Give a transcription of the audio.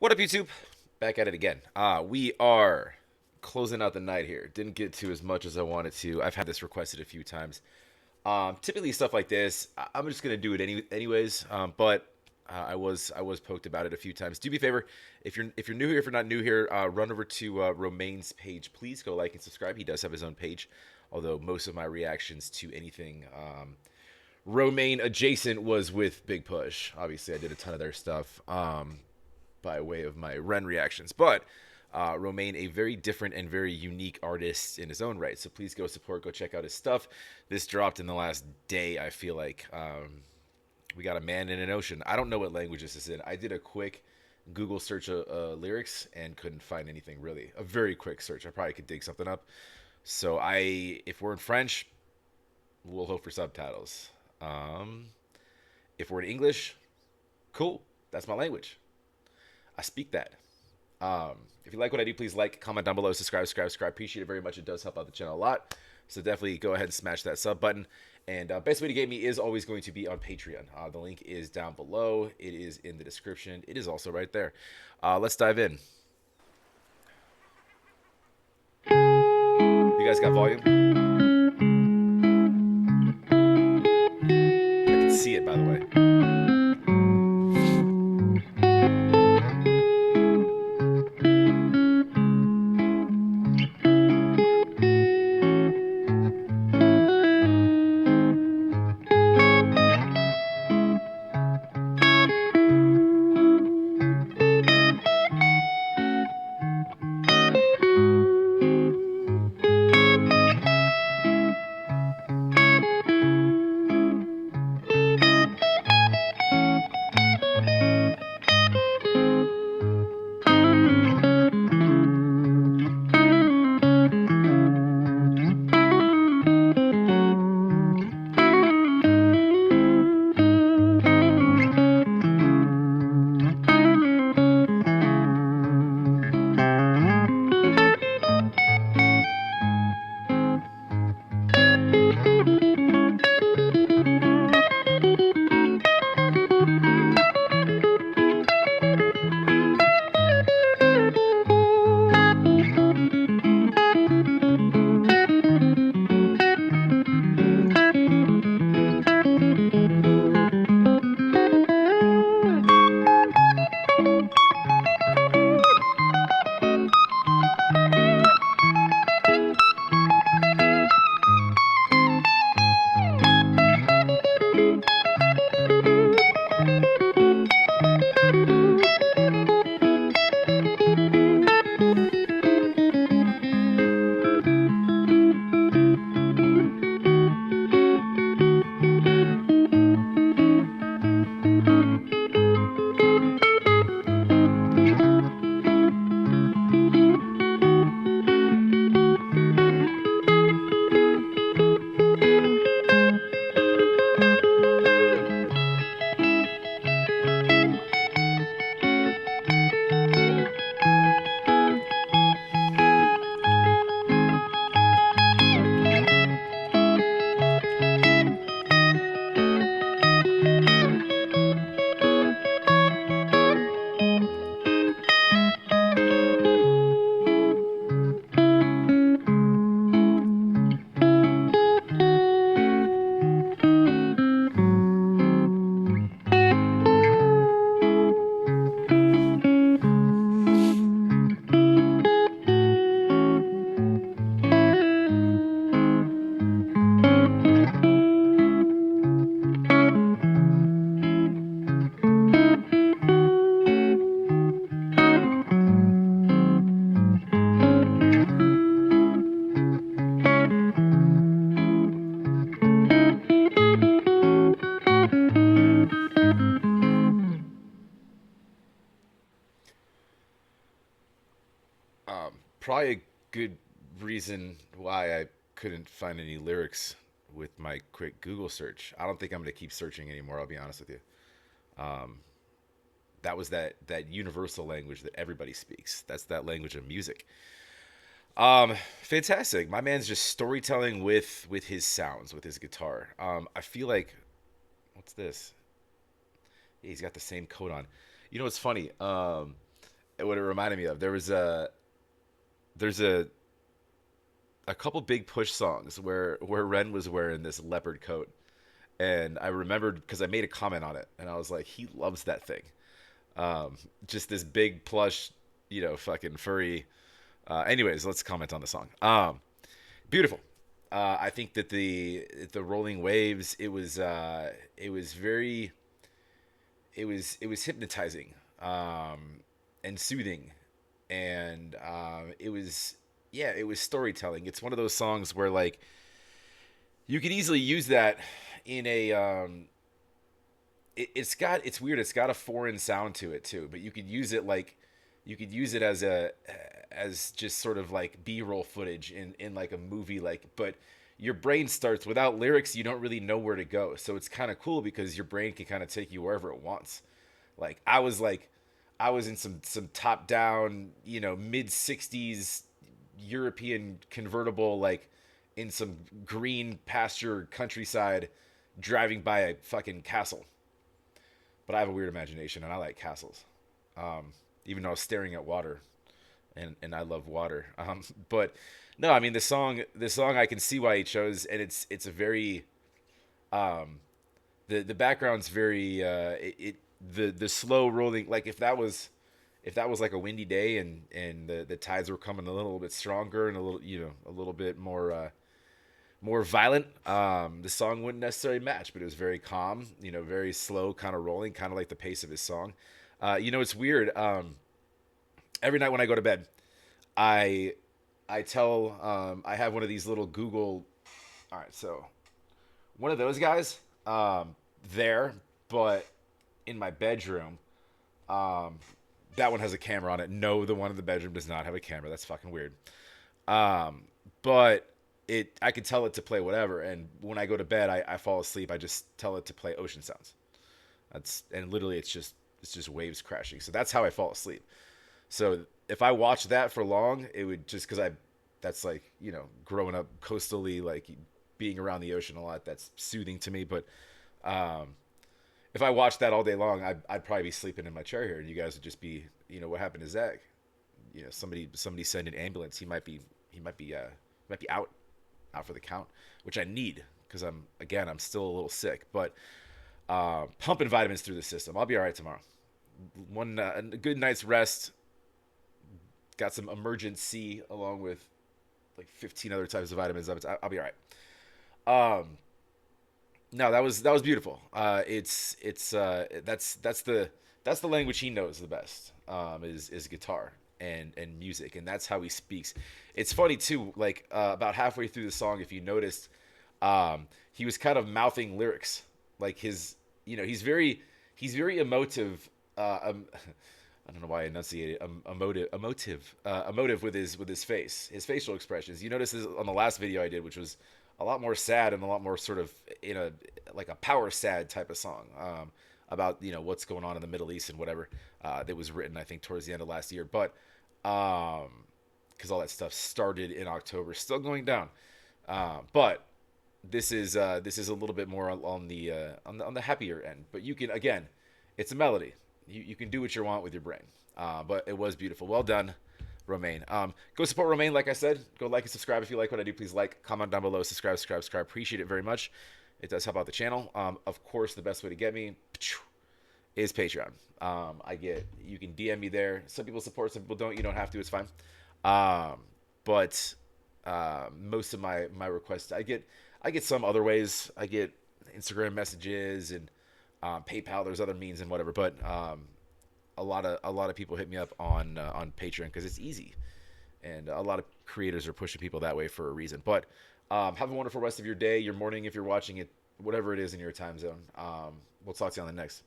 What up, YouTube? Back at it again. We are closing out the night here. Didn't get to as much as I wanted to. I've had this requested a few times. Typically stuff like this, I'm just gonna do it anyways. But I was poked about it a few times. Do me a favor, if you're new here, if you're not new here, run over to Romain's page. Please go like and subscribe. He does have his own page, although most of my reactions to anything Romain adjacent was with Big Push. Obviously, I did a ton of their stuff. By way of my Ren reactions. But Romain, a very different and very unique artist in his own right. So please go support, go check out his stuff. This dropped in the last day, I feel like. We got a man in an ocean. I don't know what language this is in. I did a quick Google search of lyrics and couldn't find anything really. A very quick search. I probably could dig something up. So if we're in French, we'll hope for subtitles. Um, if we're in English, cool. That's my language. I speak that. If you like what I do, please like, comment down below, subscribe. Appreciate it very much. It does help out the channel a lot. So definitely go ahead and smash that sub button. And best way to get me is always going to be on Patreon. The link is down below. It is in the description. It is also right there. Let's dive in. You guys got volume? I can see it, by the way. Probably a good reason why I couldn't find any lyrics with my quick Google search. I don't think I'm going to keep searching anymore. I'll be honest with you. Um, that was that universal language that everybody speaks. That's that language of music. Fantastic. My man's just storytelling with his sounds, with his guitar. I feel like what's this? Yeah, he's got the same coat on. You know what's funny? what it reminded me of. There's a couple big push songs where Ren was wearing this leopard coat, and I remembered because I made a comment on it, and I was like, he loves that thing. Just this big plush, fucking furry. Anyways, let's comment on the song. Beautiful. I think that the rolling waves, it was very, it was hypnotizing, and soothing, and it was, yeah, it was storytelling. It's one of those songs where like you could easily use that in a it's weird. It's got a foreign sound to it too, but you could use it as just sort of like B-roll footage in like a movie, like, but your brain starts without lyrics. You don't really know where to go, so it's kind of cool because your brain can kind of take you wherever it wants. Like I was in some top down, mid '60s European convertible, like in some green pasture countryside, driving by a fucking castle. But I have a weird imagination and I like castles. Even though I was staring at water, and I love water. But no, I mean the song I can see why he chose, and it's a very the background's very the slow rolling, like if that was like a windy day and the tides were coming a little bit stronger and a little bit more violent, the song wouldn't necessarily match, but it was very calm, very slow, kind of rolling, kind of like the pace of his song. It's weird. Every night when I go to bed, I I have one of these little Google. All right, so one of those guys, there, but in my bedroom, um, that one has a camera on it. No, the one in the bedroom does not have a camera. That's fucking weird. But I could tell it to play whatever, and when I go to bed, I fall asleep. I just tell it to play ocean sounds. And literally it's just waves crashing. So that's how I fall asleep. So if I watch that for long, it would just because that's like growing up coastally, like being around the ocean a lot. That's soothing to me. But um, if I watched that all day long, I'd probably be sleeping in my chair here, and you guys would just be, what happened to Zach? Somebody send an ambulance. He might be out for the count, which I need because I'm still a little sick, but pumping vitamins through the system. I'll be all right tomorrow. A good night's rest. Got some emergency along with like 15 other types of vitamins. I'll be all right. No, that was beautiful. That's the language he knows the best. Is guitar and music, and that's how he speaks. It's funny too. Like about halfway through the song, if you noticed, he was kind of mouthing lyrics. Like he's very emotive. I don't know why I enunciated emotive with his face, his facial expressions. You notice this on the last video I did, which was a lot more sad and a lot more sort of in a like a power sad type of song, about what's going on in the Middle East and whatever, that was written I think towards the end of last year, but because all that stuff started in October, still going down, but this is a little bit more on the happier end. But you can, again, it's a melody. You can do what you want with your brain. But it was beautiful. Well done, Romain. Go support Romain, like I said. Go like and subscribe if you like what I do. Please like, comment down below, subscribe. Appreciate it very much. It does help out the channel. Of course, the best way to get me is Patreon. You can DM me there. Some people support, some people don't. You don't have to. It's fine. But most of my requests, I get some other ways. I get Instagram messages and PayPal. There's other means and whatever, but a lot of people hit me up on Patreon because it's easy, and a lot of creators are pushing people that way for a reason. But have a wonderful rest of your day, your morning if you're watching it, whatever it is in your time zone. We'll talk to you on the next.